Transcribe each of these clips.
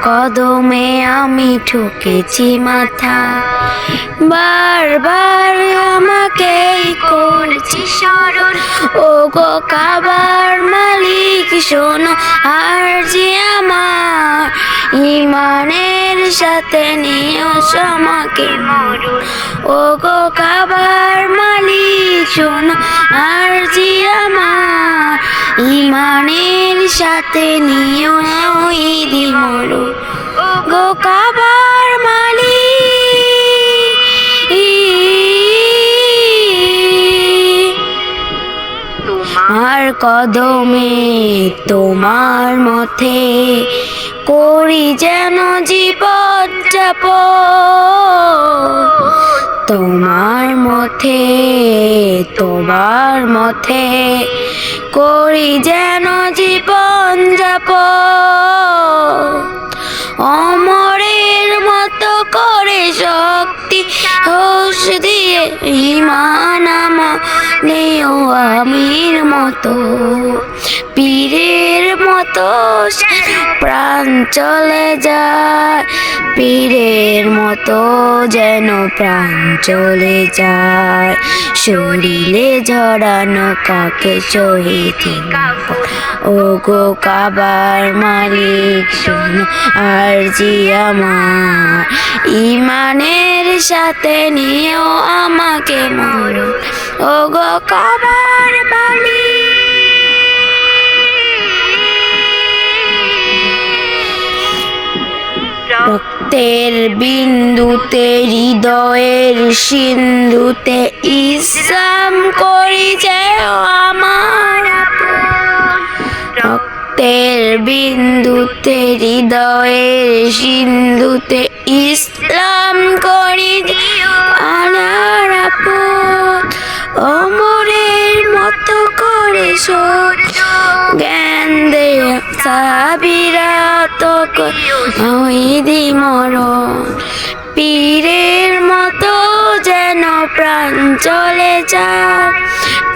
কদমে আমি ঠুকেছি মাথা, বারবার আমাকেই করছি স্মরণ। ও গো কাবার মালিক শোনো আরজি আমার, ইমানের সাথে নিও আমাকে মরণ। ও গো কাবার মালিক শোনো আরজি আমার, ইমানের সাথে নিও ঈদি মরণ। ও গো কাবার মালিক, তোমার কদমে তোমার মতে করি যেন জীবন যাপন। তোমার মতে করি যেন জীবন যাপন। অমরের মতো করে শক্তি হোস দিয়ে ঈমান নেও আমির মতো, পীরের মতো প্রাণ চলে যায়, পীরের মতো যেন প্রাণ চলে যায়। শরীরে ঝরানো কাকে শহীদ, ও গো কাবার মালিক শোনো আরজি আমার, ইমানের সাথে নিও আমাকে মরণ। ও গো কাবার মালিক, রক্তের বিন্দুতে হৃদয়ের সিন্ধুতে ইসলাম করি যেও আমার আপন। রক্তের বিন্দুতে হৃদয়ের সিন্ধুতে ইসলাম করি যেও আমার আপন। অমরের মতো করে সত্য জ্ঞান দে সাবিরা তো ঈদি মরণ। পীরের মতো যেন প্রাণ চলে যায়,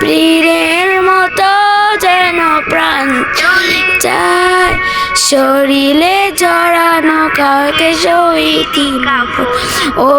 পীরের মতো যেন প্রাণ চলে যায়। শরীরে জড়ানো কাকে শহীদ, ও